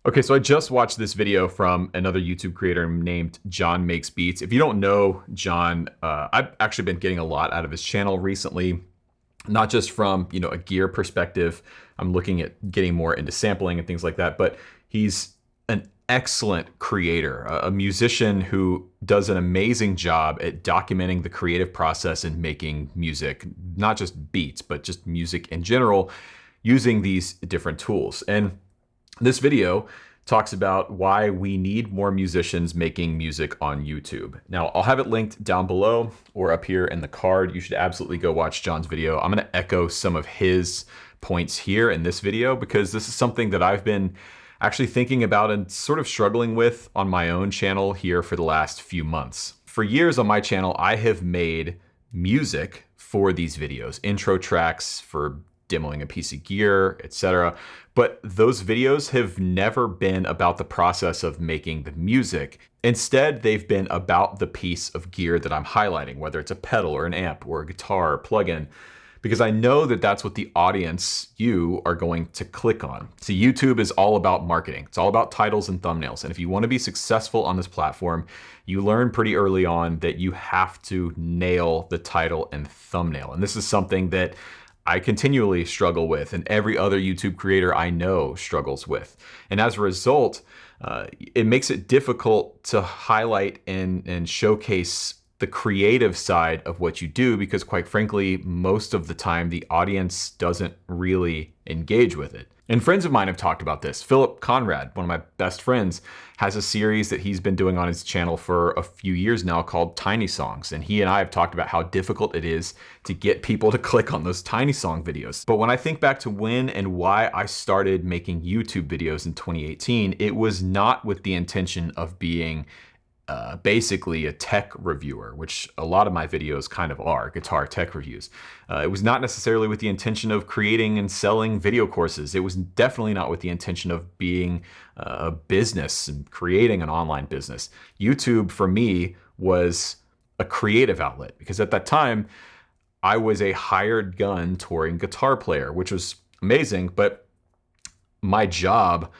Okay, so I just watched this video from another YouTube creator named John Makes Beats. If you don't know John, I've actually been getting a lot out of his channel recently, not just from a gear perspective. I'm looking at getting more into sampling and things like that, but he's an excellent creator, a musician who does an amazing job at documenting the creative process and making music, not just beats, but just music in general, using these different tools. And this video talks about why we need more musicians making music on YouTube. Now, I'll have it linked down below or up here in the card. You should absolutely go watch John's video. I'm going to echo some of his points here in this video because this is something that I've been actually thinking about and sort of struggling with on my own channel here for the last few months. For years on my channel, I have made music for these videos, intro tracks for demoing a piece of gear, etc. But those videos have never been about the process of making the music. Instead, they've been about the piece of gear that I'm highlighting, whether it's a pedal or an amp or a guitar or plugin, because I know that that's what the audience, you, are going to click on. See, YouTube is all about marketing. It's all about titles and thumbnails. And if you want to be successful on this platform, you learn pretty early on that you have to nail the title and thumbnail. And this is something that I continually struggle with, and every other YouTube creator I know struggles with. And as a result, it makes it difficult to highlight and showcase the creative side of what you do because, quite frankly, most of the time the audience doesn't really engage with it. And friends of mine have talked about this. Philip Conrad, one of my best friends, has a series that he's been doing on his channel for a few years now called Tiny Songs. And he and I have talked about how difficult it is to get people to click on those Tiny Song videos. But when I think back to when and why I started making YouTube videos in 2018, it was not with the intention of being basically a tech reviewer, which a lot of my videos kind of are, guitar tech reviews. It was not necessarily with the intention of creating and selling video courses. It was definitely not with the intention of being a business and creating an online business. YouTube for me was a creative outlet because at that time I was a hired gun touring guitar player, which was amazing, but my job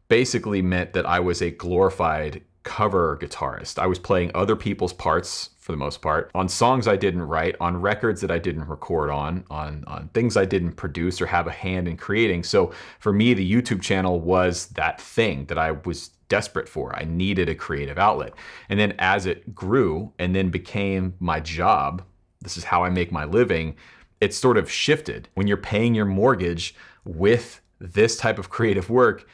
basically meant that I was a glorified cover guitarist. I was playing other people's parts for the most part, on songs I didn't write, on records that I didn't record on things I didn't produce or have a hand in creating. So for me, the YouTube channel was that thing that I was desperate for. I needed a creative outlet. And then as it grew and then became my job, this is how I make my living, it sort of shifted. When you're paying your mortgage with this type of creative work,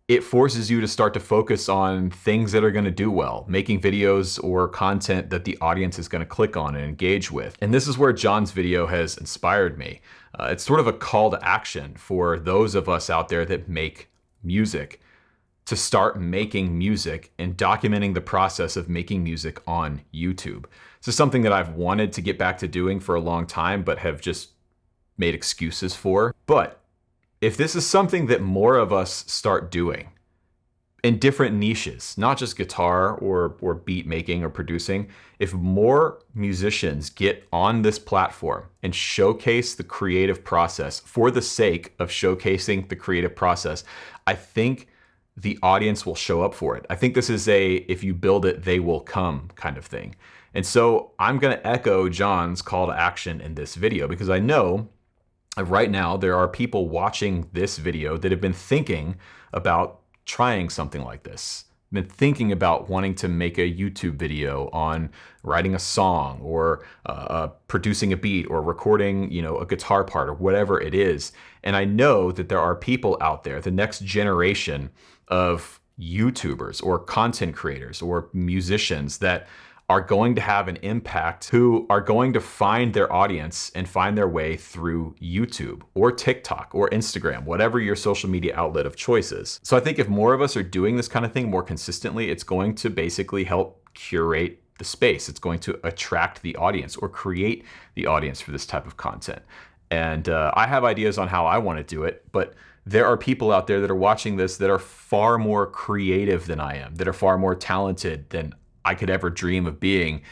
it forces you to start to focus on things that are going to do well, making videos or content that the audience is going to click on and engage with. And this is where John's video has inspired me. It's sort of a call to action for those of us out there that make music to start making music and documenting the process of making music on YouTube. This is something that I've wanted to get back to doing for a long time, but have just made excuses for. But if this is something that more of us start doing in different niches, not just guitar or beat making or producing, if more musicians get on this platform and showcase the creative process for the sake of showcasing the creative process, I think the audience will show up for it. I think this is a, if you build it, they will come kind of thing. And so I'm going to echo John's call to action in this video because I know right now, there are people watching this video that have been thinking about trying something like this, been thinking about wanting to make a YouTube video on writing a song or producing a beat or recording, a guitar part or whatever it is. And I know that there are people out there, the next generation of YouTubers or content creators or musicians that are going to have an impact, who are going to find their audience and find their way through YouTube or TikTok or Instagram, whatever your social media outlet of choice is. So I think if more of us are doing this kind of thing more consistently, it's going to basically help curate the space. It's going to attract the audience or create the audience for this type of content. And I have ideas on how I want to do it, but there are people out there that are watching this that are far more creative than I am, that are far more talented than I could ever dream of being.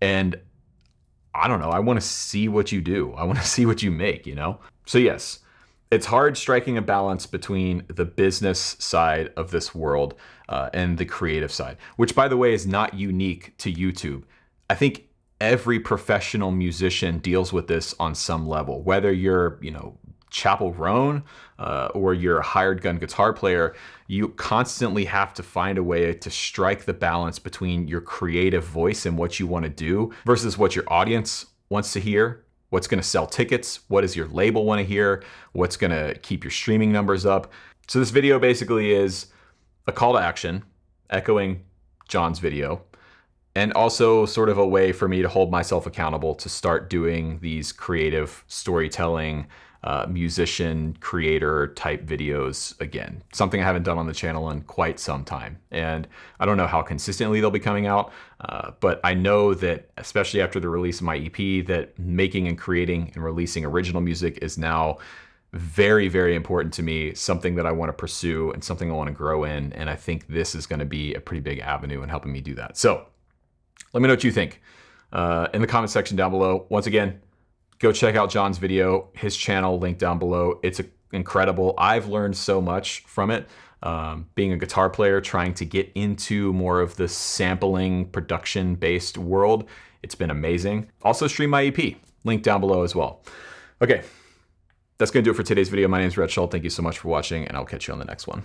And I don't know, I want to see what you do. I want to see what you make, So yes, It's hard striking a balance between the business side of this world and the creative side, which, by the way, is not unique to YouTube. I think every professional musician deals with this on some level, whether you're, Chapel Roan or you're a hired gun guitar player. You constantly have to find a way to strike the balance between your creative voice and what you want to do versus what your audience wants to hear. What's going to sell tickets? What does your label want to hear? What's going to keep your streaming numbers up? So this video basically is a call to action, echoing John's video, and also sort of a way for me to hold myself accountable to start doing these creative storytelling, musician, creator type videos again. Something I haven't done on the channel in quite some time. And I don't know how consistently they'll be coming out, but I know that, especially after the release of my EP, that making and creating and releasing original music is now very, very important to me, something that I want to pursue and something I want to grow in. And I think this is going to be a pretty big avenue in helping me do that. So let me know what you think in the comment section down below. Once again, go check out John's video, his channel, link down below. It's incredible. I've learned so much from it. Being a guitar player, trying to get into more of the sampling, production-based world, it's been amazing. Also stream my EP, link down below as well. Okay, that's gonna do it for today's video. My name is Rhett Shull. Thank you so much for watching, and I'll catch you on the next one.